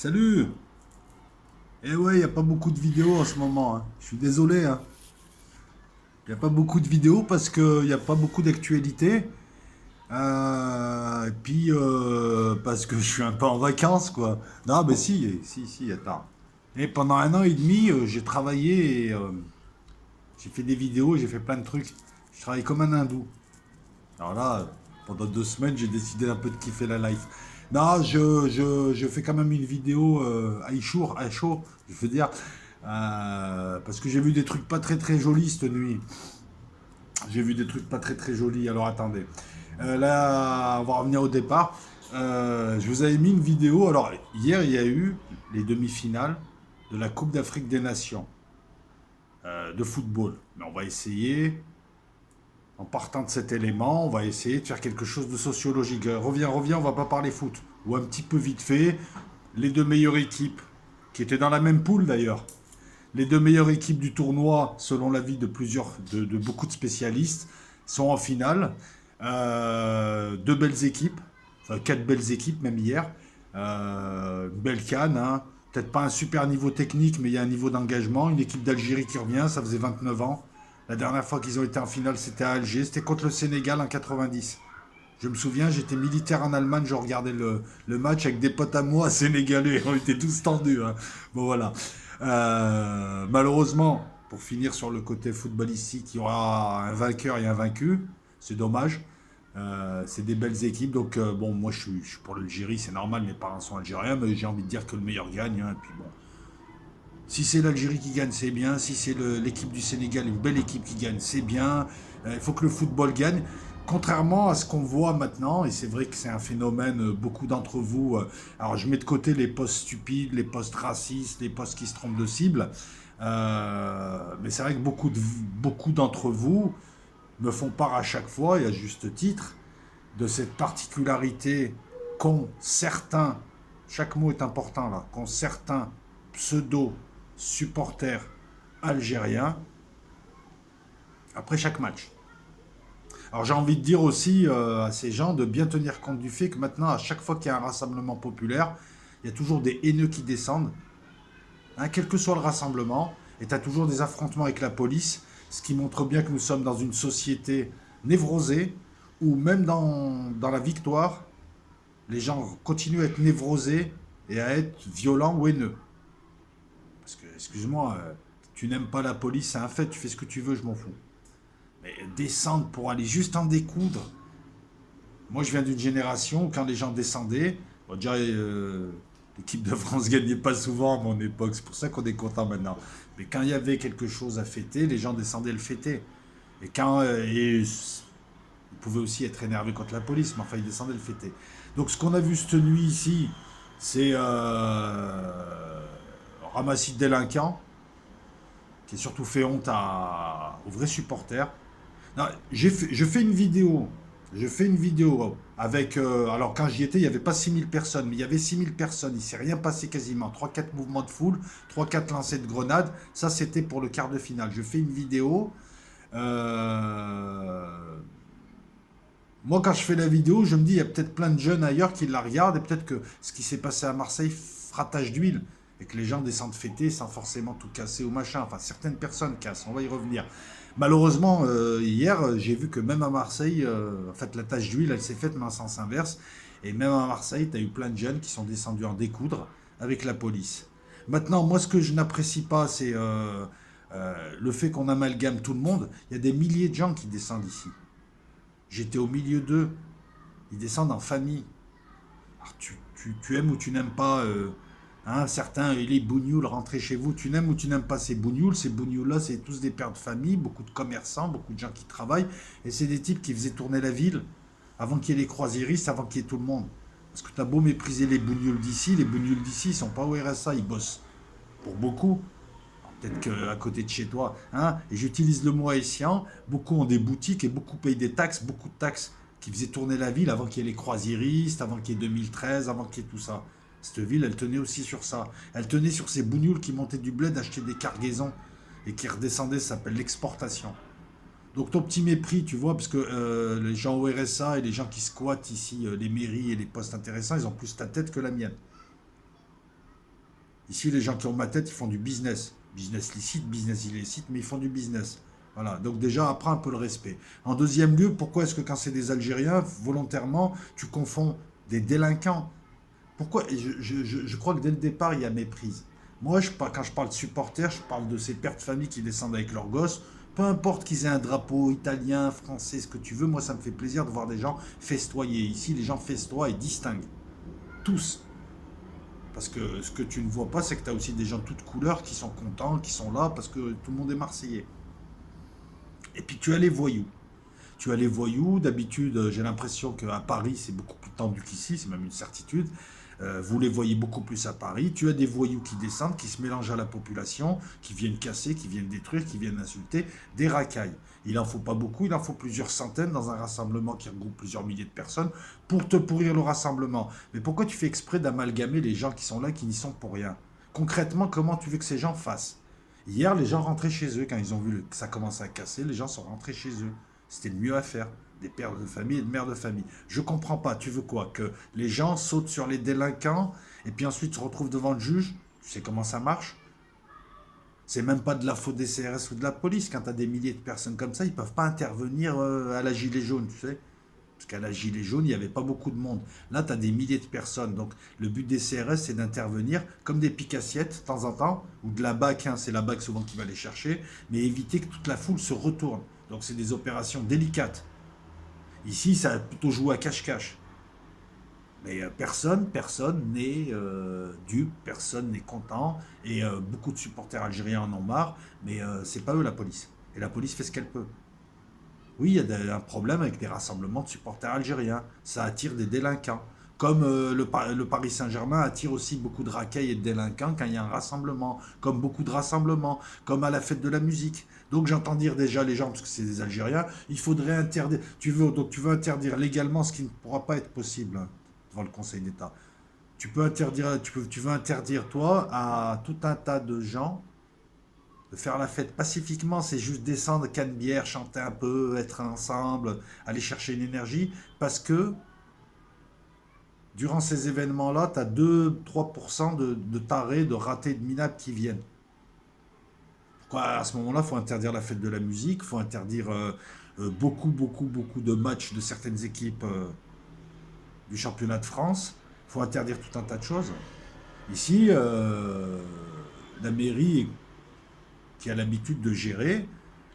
Salut! Eh ouais, il n'y a pas beaucoup de vidéos en ce moment, hein. Je suis désolé, hein. Il n'y a pas beaucoup de vidéos parce qu'il n'y a pas beaucoup d'actualité. Et puis, parce que je suis un peu en vacances, quoi. Non, mais si, attends. Et pendant un an et demi, j'ai travaillé et j'ai fait des vidéos, j'ai fait plein de trucs. Je travaille comme un hindou. Alors là, pendant 2 semaines, j'ai décidé un peu de kiffer la life. Non, je fais quand même une vidéo à chaud, je veux dire, parce que j'ai vu des trucs pas très très jolis cette nuit. J'ai vu des trucs pas très très jolis, alors attendez. Là, on va revenir au départ. Je vous avais mis une vidéo. Alors, hier, il y a eu les demi-finales de la Coupe d'Afrique des Nations de football. Mais on va essayer en partant de cet élément, on va essayer de faire quelque chose de sociologique. Reviens, on va pas parler foot. Ou un petit peu vite fait, les deux meilleures équipes, qui étaient dans la même poule d'ailleurs. Les deux meilleures équipes du tournoi, selon l'avis de beaucoup de spécialistes, sont en finale. Deux belles équipes, enfin quatre belles équipes même hier. Une belle canne, hein. Peut-être pas un super niveau technique, mais il y a un niveau d'engagement. Une équipe d'Algérie qui revient, ça faisait 29 ans. La dernière fois qu'ils ont été en finale, c'était à Alger. C'était contre le Sénégal en 90. Je me souviens, j'étais militaire en Allemagne, je regardais le match avec des potes à moi sénégalais. On était tous tendus, hein. Bon, voilà. Malheureusement, pour finir sur le côté footballistique, il y aura un vainqueur et un vaincu. C'est dommage. C'est des belles équipes. Donc, bon, moi, je suis pour l'Algérie, c'est normal, mes parents sont algériens, mais j'ai envie de dire que le meilleur gagne, hein. Et puis bon, si c'est l'Algérie qui gagne, c'est bien. Si c'est l'équipe du Sénégal, une belle équipe qui gagne, c'est bien. Il faut que le football gagne. Contrairement à ce qu'on voit maintenant, et c'est vrai que c'est un phénomène, beaucoup d'entre vous, alors je mets de côté les postes stupides, les postes racistes, les postes qui se trompent de cible, mais c'est vrai que beaucoup d'entre vous me font part à chaque fois, et à juste titre, de cette particularité qu'ont certains, chaque mot est important là, qu'ont certains pseudo-supporters algériens après chaque match. Alors j'ai envie de dire aussi à ces gens de bien tenir compte du fait que maintenant, à chaque fois qu'il y a un rassemblement populaire, il y a toujours des haineux qui descendent, hein, quel que soit le rassemblement, et tu as toujours des affrontements avec la police, ce qui montre bien que nous sommes dans une société névrosée, où même dans la victoire, les gens continuent à être névrosés et à être violents ou haineux. Parce que, excuse-moi, tu n'aimes pas la police, c'est un fait, tu fais ce que tu veux, je m'en fous. Mais descendre pour aller juste en découdre. Moi, je viens d'une génération où quand les gens descendaient, bon, déjà, l'équipe de France gagnait pas souvent à mon époque, c'est pour ça qu'on est content maintenant. Mais quand il y avait quelque chose à fêter, les gens descendaient le fêter. Et ils pouvaient aussi être énervés contre la police, mais enfin, ils descendaient le fêter. Donc, ce qu'on a vu cette nuit ici, c'est ramassis de délinquants, qui a surtout fait honte aux vrais supporters. Non, je fais une vidéo. Je fais une vidéo avec. Alors, quand j'y étais, il n'y avait pas 6 000 personnes, mais il y avait 6 000 personnes. Il ne s'est rien passé quasiment. Trois quatre mouvements de foule, trois quatre lancers de grenades. Ça, c'était pour le quart de finale. Je fais une vidéo. euh, Moi, quand je fais la vidéo, je me dis, il y a peut-être plein de jeunes ailleurs qui la regardent et peut-être que ce qui s'est passé à Marseille fera tache d'huile et que les gens descendent fêter sans forcément tout casser ou machin. Enfin, certaines personnes cassent, on va y revenir. Malheureusement, hier, j'ai vu que même à Marseille, en fait, la tache d'huile, elle s'est faite, mais en sens inverse. Et même à Marseille, tu as eu plein de jeunes qui sont descendus en découdre avec la police. Maintenant, moi, ce que je n'apprécie pas, c'est le fait qu'on amalgame tout le monde. Il y a des milliers de gens qui descendent ici. J'étais au milieu d'eux. Ils descendent en famille. Alors, tu aimes ou tu n'aimes pas, hein, certains, les bougnoules, rentrez chez vous. Tu n'aimes ou tu n'aimes pas ces bougnoules. Ces bougnoules-là, c'est tous des pères de famille, beaucoup de commerçants, beaucoup de gens qui travaillent. Et c'est des types qui faisaient tourner la ville avant qu'il y ait les croisiéristes, avant qu'il y ait tout le monde. Parce que tu as beau mépriser les bougnoules d'ici, ils sont pas au RSA, ils bossent. Pour beaucoup. Peut-être qu'à côté de chez toi, hein, et j'utilise le mot haïtien, beaucoup ont des boutiques et beaucoup payent des taxes, beaucoup de taxes qui faisaient tourner la ville avant qu'il y ait les croisiéristes, avant qu'il y ait 2013, avant qu'il y ait tout ça. Cette ville, elle tenait aussi sur ça. Elle tenait sur ces bougnoules qui montaient du bled, achetaient des cargaisons et qui redescendaient, ça s'appelle l'exportation. Donc ton petit mépris, tu vois, parce que les gens au RSA et les gens qui squattent ici les mairies et les postes intéressants, ils ont plus ta tête que la mienne. Ici, les gens qui ont ma tête, ils font du business. Business licite, business illicite, mais ils font du business. Voilà, donc déjà, apprends un peu le respect. En deuxième lieu, pourquoi est-ce que quand c'est des Algériens, volontairement, tu confonds des délinquants? Pourquoi? Et je crois que dès le départ, il y a méprise. Moi, quand je parle de supporters, je parle de ces pères de famille qui descendent avec leurs gosses. Peu importe qu'ils aient un drapeau italien, français, ce que tu veux, moi, ça me fait plaisir de voir des gens festoyer. Ici, les gens festoient et distinguent. Tous. Parce que ce que tu ne vois pas, c'est que tu as aussi des gens de toutes couleurs qui sont contents, qui sont là, parce que tout le monde est marseillais. Et puis tu as les voyous. Tu as les voyous, d'habitude, j'ai l'impression qu'à Paris, c'est beaucoup plus tendu qu'ici, c'est même une certitude. Vous les voyez beaucoup plus à Paris. Tu as des voyous qui descendent, qui se mélangent à la population, qui viennent casser, qui viennent détruire, qui viennent insulter, des racailles. Il en faut pas beaucoup, il en faut plusieurs centaines dans un rassemblement qui regroupe plusieurs milliers de personnes pour te pourrir le rassemblement. Mais pourquoi tu fais exprès d'amalgamer les gens qui sont là, qui n'y sont pour rien? Concrètement, comment tu veux que ces gens fassent? Hier, les gens rentraient chez eux. Quand ils ont vu que ça commençait à casser, les gens sont rentrés chez eux. C'était le mieux à faire. Des pères de famille et de mères de famille. Je comprends pas. Tu veux quoi? Que les gens sautent sur les délinquants et puis ensuite se retrouvent devant le juge? Tu sais comment ça marche? C'est même pas de la faute des CRS ou de la police. Quand tu as des milliers de personnes comme ça, ils peuvent pas intervenir à la gilet jaune, tu sais. Parce qu'à la gilet jaune, il n'y avait pas beaucoup de monde. Là, tu as des milliers de personnes. Donc, le but des CRS, c'est d'intervenir comme des piques-assiettes, de temps en temps, ou de la BAC, hein, c'est la BAC souvent qui va les chercher, mais éviter que toute la foule se retourne. Donc, c'est des opérations délicates. Ici, ça a plutôt joué à cache-cache. Mais personne n'est dupe, personne n'est content. Et beaucoup de supporters algériens en ont marre, mais c'est pas eux la police. Et la police fait ce qu'elle peut. Oui, il y a un problème avec des rassemblements de supporters algériens. Ça attire des délinquants. Comme le Paris Saint-Germain attire aussi beaucoup de racailles et de délinquants quand il y a un rassemblement. Comme beaucoup de rassemblements. Comme à la fête de la musique. Donc j'entends dire déjà les gens, parce que c'est des Algériens, il faudrait interdire. Donc tu veux interdire légalement ce qui ne pourra pas être possible hein, devant le Conseil d'État. Tu veux interdire toi à tout un tas de gens de faire la fête pacifiquement, c'est juste descendre, canne-bière, chanter un peu, être ensemble, aller chercher une énergie, parce que durant ces événements-là, tu as 2-3% de tarés, de ratés, de minables qui viennent. Pourquoi à ce moment-là, il faut interdire la fête de la musique, il faut interdire beaucoup de matchs de certaines équipes du championnat de France, il faut interdire tout un tas de choses. Ici, la mairie qui a l'habitude de gérer,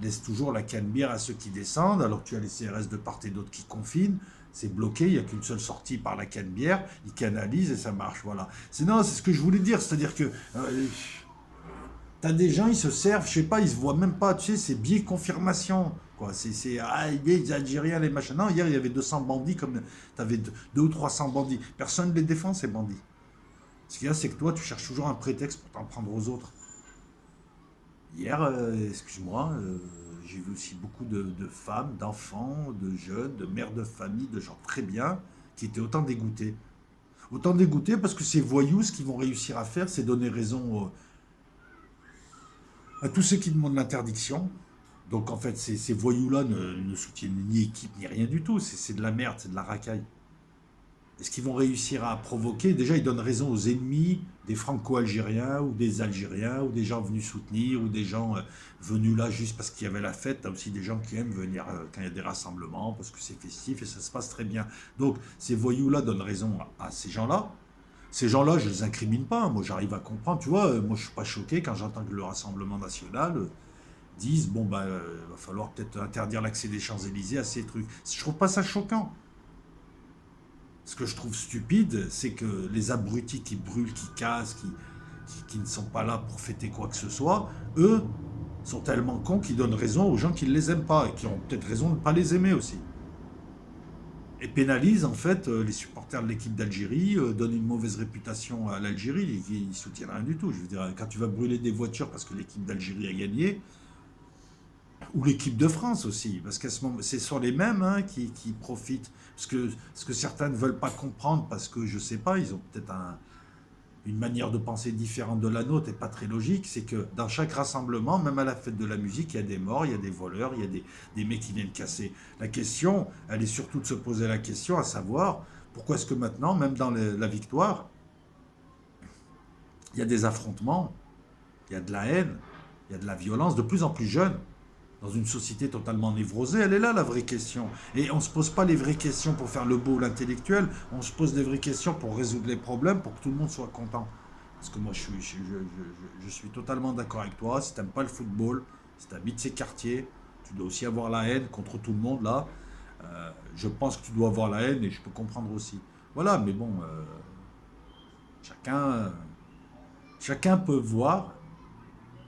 laisse toujours la canne-bière à ceux qui descendent, alors que tu as les CRS de part et d'autre qui confinent. C'est bloqué, il n'y a qu'une seule sortie par la canne-bière, ils canalisent et ça marche, voilà. Non, c'est ce que je voulais dire, c'est-à-dire que t'as des gens, ils se servent, je sais pas, ils se voient même pas, tu sais, c'est biais confirmation, quoi. Les Algériens, les machins. Non, hier, il y avait 200 bandits, comme t'avais 200 ou 300 bandits. Personne ne les défend, ces bandits. Ce qu'il y a, c'est que toi, tu cherches toujours un prétexte pour t'en prendre aux autres. Hier, excuse-moi, j'ai vu aussi beaucoup de femmes, d'enfants, de jeunes, de mères de famille, de gens très bien, qui étaient autant dégoûtés. Autant dégoûtés parce que ces voyous, ce qu'ils vont réussir à faire, c'est donner raison à tous ceux qui demandent l'interdiction. Donc en fait, ces voyous-là ne soutiennent ni équipe ni rien du tout. C'est de la merde, c'est de la racaille. Est-ce qu'ils vont réussir à provoquer? Déjà, ils donnent raison aux ennemis des Franco-Algériens ou des Algériens ou des gens venus soutenir ou des gens venus là juste parce qu'il y avait la fête. Tu as aussi des gens qui aiment venir quand il y a des rassemblements parce que c'est festif et ça se passe très bien. Donc, ces voyous-là donnent raison à ces gens-là. Ces gens-là, je ne les incrimine pas. Moi, j'arrive à comprendre. Tu vois, moi, je ne suis pas choqué quand j'entends que le Rassemblement national dise bon, bah, va falloir peut-être interdire l'accès des Champs-Élysées à ces trucs. Je trouve pas ça choquant. Ce que je trouve stupide, c'est que les abrutis qui brûlent, qui cassent, qui ne sont pas là pour fêter quoi que ce soit, eux sont tellement cons qu'ils donnent raison aux gens qui ne les aiment pas et qui ont peut-être raison de ne pas les aimer aussi. Et pénalisent en fait les supporters de l'équipe d'Algérie, donnent une mauvaise réputation à l'Algérie, qui ne soutiennent rien du tout. Je veux dire, quand tu vas brûler des voitures parce que l'équipe d'Algérie a gagné, ou l'équipe de France aussi, parce qu'à ce moment, ce sont les mêmes hein, qui profitent. Ce que certains ne veulent pas comprendre, parce que je sais pas, ils ont peut-être une manière de penser différente de la nôtre et pas très logique, c'est que dans chaque rassemblement, même à la fête de la musique, il y a des morts, il y a des voleurs, il y a des mecs qui viennent casser. La question, elle est surtout de se poser la question, à savoir, pourquoi est-ce que maintenant, même dans la victoire, Il y a des affrontements, il y a de la haine, il y a de la violence, de plus en plus jeune. Dans une société totalement névrosée, elle est là la vraie question. Et on ne se pose pas les vraies questions pour faire le beau ou l'intellectuel, on se pose les vraies questions pour résoudre les problèmes, pour que tout le monde soit content. Parce que moi, je suis totalement d'accord avec toi. Si tu n'aimes pas le football, si tu habites ces quartiers, tu dois aussi avoir la haine contre tout le monde là. Je pense que tu dois avoir la haine et je peux comprendre aussi. Voilà, mais bon, chacun, chacun peut voir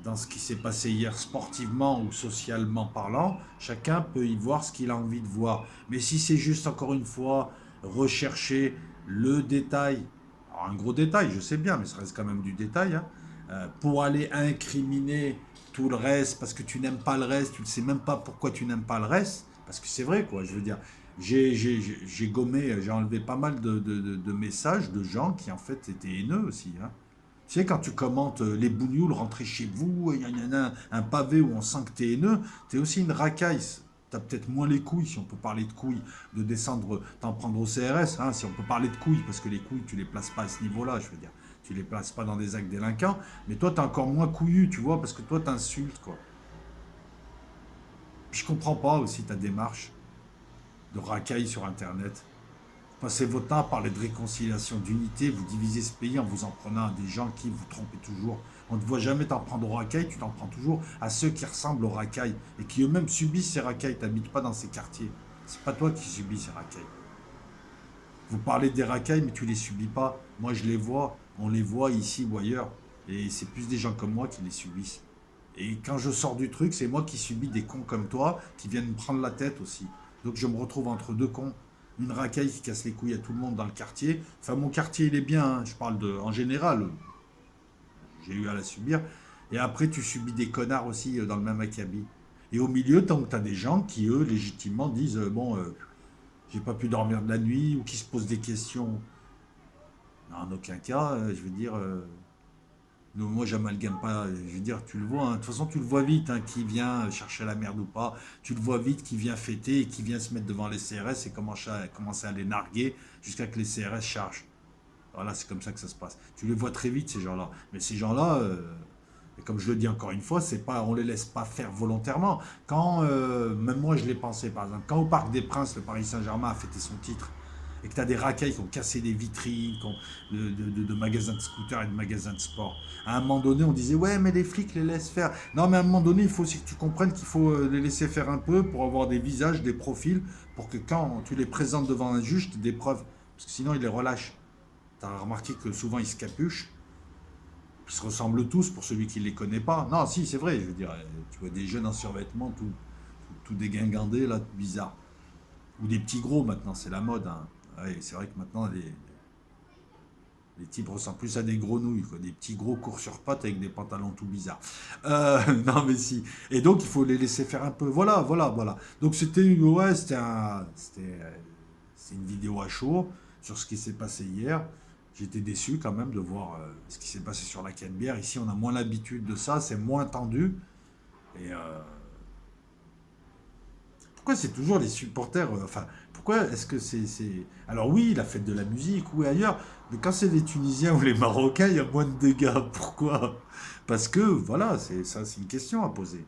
dans ce qui s'est passé hier sportivement ou socialement parlant, chacun peut y voir ce qu'il a envie de voir. Mais si c'est juste encore une fois rechercher le détail, alors un gros détail, je sais bien, mais ça reste quand même du détail, hein, pour aller incriminer tout le reste parce que tu n'aimes pas le reste, tu ne sais même pas pourquoi tu n'aimes pas le reste, parce que c'est vrai quoi, je veux dire, j'ai gommé, j'ai enlevé pas mal de messages de gens qui en fait étaient haineux aussi, hein. Tu sais, quand tu commentes les bougnoules, rentrez chez vous, il y en a un pavé où on sent que t'es haineux, t'es aussi une racaille. T'as peut-être moins les couilles, si on peut parler de couilles, de descendre, t'en prendre au CRS, hein, si on peut parler de couilles, parce que les couilles, tu les places pas à ce niveau-là, je veux dire. Tu les places pas dans des actes délinquants, mais toi, t'es encore moins couillu, tu vois, parce que toi, t'insultes, quoi. Puis je comprends pas aussi ta démarche de racaille sur Internet. Passez votre temps à parler de réconciliation, d'unité, vous divisez ce pays en vous en prenant à des gens qui vous trompez toujours. On ne te voit jamais t'en prendre aux racailles, tu t'en prends toujours à ceux qui ressemblent aux racailles et qui eux-mêmes subissent ces racailles. Tu n'habites pas dans ces quartiers. C'est pas toi qui subis ces racailles. Vous parlez des racailles, mais tu les subis pas. Moi, je les vois, on les voit ici ou ailleurs. Et c'est plus des gens comme moi qui les subissent. Et quand je sors du truc, c'est moi qui subis des cons comme toi qui viennent me prendre la tête aussi. Donc je me retrouve entre deux cons. Une racaille qui casse les couilles à tout le monde dans le quartier. Enfin, mon quartier, il est bien, hein. Je parle de, en général, j'ai eu à la subir. Et après, tu subis des connards aussi dans le même acabit. Et au milieu, tant que tu as des gens qui, eux, légitimement disent bon, j'ai pas pu dormir de la nuit, ou qui se posent des questions. Non, en aucun cas, je veux dire, non, moi, j'amalgame pas. Je veux dire, tu le vois, hein. De toute façon, tu le vois vite, hein, qui vient chercher la merde ou pas. Tu le vois vite, qui vient fêter et qui vient se mettre devant les CRS et commencer à les narguer jusqu'à que les CRS chargent. Voilà, c'est comme ça que ça se passe. Tu les vois très vite, ces gens-là. Mais ces gens-là, et comme je le dis encore une fois, c'est pas, on les laisse pas faire volontairement. Quand, même moi, je l'ai pensé, par exemple, quand au Parc des Princes, le Paris Saint-Germain a fêté son titre, et que tu as des racailles qui ont cassé des vitrines de magasins de scooters et de magasins de sport. À un moment donné, on disait ouais, mais les flics les laissent faire. Non, mais à un moment donné, il faut aussi que tu comprennes qu'il faut les laisser faire un peu pour avoir des visages, des profils, pour que quand tu les présentes devant un juge, tu aies des preuves. Parce que sinon, ils les relâchent. Tu as remarqué que souvent, ils se capuchent. Ils se ressemblent tous pour celui qui ne les connaît pas. Non, si, c'est vrai, je veux dire, tu vois des jeunes en survêtement, tout dégingandés, là, tout bizarre. Ou des petits gros maintenant, c'est la mode, hein. Ouais, c'est vrai que maintenant, les types ressemblent plus à des grenouilles, quoi. Des petits gros courts sur pattes avec des pantalons tout bizarres. Non, mais si. Et donc, il faut les laisser faire un peu. Voilà, voilà, voilà. Donc, ouais, c'était une vidéo à chaud sur ce qui s'est passé hier. J'étais déçu quand même de voir ce qui s'est passé sur la Canebière. Ici, on a moins l'habitude de ça, c'est moins tendu. Et pourquoi c'est toujours les supporters enfin, pourquoi est-ce que alors oui, la fête de la musique, ou ailleurs, mais quand c'est les Tunisiens ou les Marocains, il y a moins de dégâts. Pourquoi? Parce que, voilà, c'est une question à poser.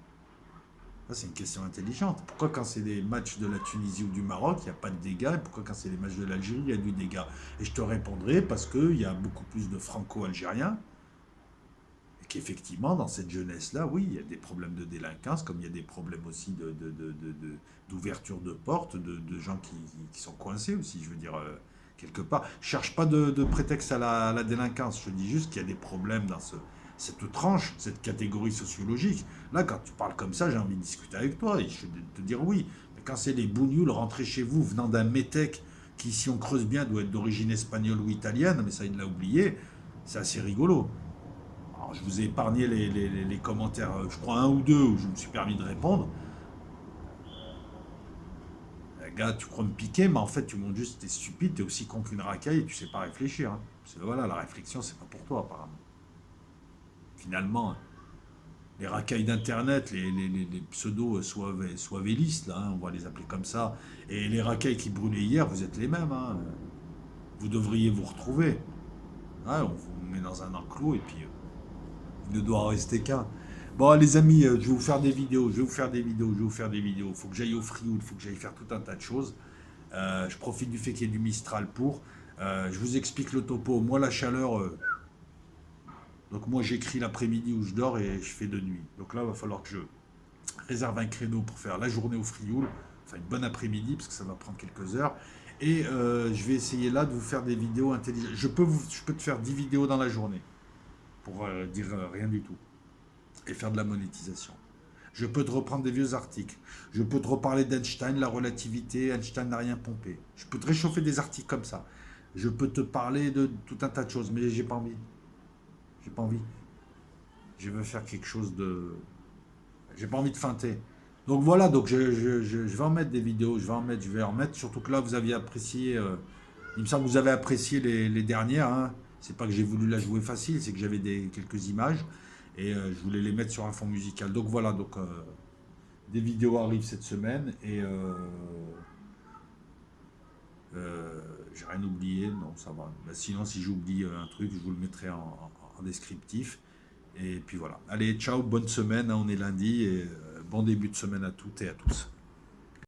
Ça, c'est une question intelligente. Pourquoi quand c'est les matchs de la Tunisie ou du Maroc, il n'y a pas de dégâts, et pourquoi quand c'est les matchs de l'Algérie, il y a du dégât? Et je te répondrai parce qu'il y a beaucoup plus de franco-algériens, et qu'effectivement, dans cette jeunesse-là, oui, il y a des problèmes de délinquance, comme il y a des problèmes aussi d'ouverture de portes, de gens qui sont coincés aussi, je veux dire, quelque part. Je ne cherche pas de prétexte à la délinquance, je dis juste qu'il y a des problèmes dans cette tranche, cette catégorie sociologique. Là, quand tu parles comme ça, j'ai envie de discuter avec toi, et je vais te dire oui. Mais quand c'est les bougnoules rentrés chez vous, venant d'un métèque, qui, si on creuse bien, doit être d'origine espagnole ou italienne, mais ça, il l'a oublié, c'est assez rigolo. Alors, je vous ai épargné les commentaires, je crois un ou deux où je me suis permis de répondre. Gars, tu crois me piquer, mais en fait, tu montres juste que t'es stupide, t'es aussi con qu'une racaille et tu sais pas réfléchir, hein. Parce que voilà, la réflexion, c'est pas pour toi, apparemment. Finalement, les racailles d'internet, les pseudos soivélistes, là, hein, on va les appeler comme ça, et les racailles qui brûlaient hier, vous êtes les mêmes, hein. Vous devriez vous retrouver. Ouais, on est dans un enclos et puis il ne doit en rester qu'un. Bon, les amis, je vais vous faire des vidéos, je vais vous faire des vidéos, je vais vous faire des vidéos. Il faut que j'aille au Frioul, il faut que j'aille faire tout un tas de choses. Je profite du fait qu'il y ait du Mistral pour. Je vous explique le topo. Moi, la chaleur, donc moi j'écris l'après-midi où je dors et je fais de nuit. Donc là, il va falloir que je réserve un créneau pour faire la journée au Frioul, enfin une bonne après-midi parce que ça va prendre quelques heures. Et je vais essayer là de vous faire des vidéos intelligentes. Je peux te faire 10 vidéos dans la journée pour dire rien du tout et faire de la monétisation. Je peux te reprendre des vieux articles. Je peux te reparler d'Einstein, la relativité, Einstein n'a rien pompé. Je peux te réchauffer des articles comme ça. Je peux te parler de tout un tas de choses, mais j'ai pas envie. J'ai pas envie. Je veux faire quelque chose de. J'ai pas envie de feinter. Donc voilà, donc je vais en mettre des vidéos, je vais en mettre, surtout que là vous aviez apprécié, il me semble que vous avez apprécié les dernières, hein. C'est pas que j'ai voulu la jouer facile, c'est que j'avais quelques images et je voulais les mettre sur un fond musical. Donc voilà, donc des vidéos arrivent cette semaine et j'ai rien oublié, non ça va. Bah, sinon si j'oublie un truc, je vous le mettrai en descriptif. Et puis voilà. Allez, ciao, bonne semaine, hein, on est lundi et bon début de semaine à toutes et à tous.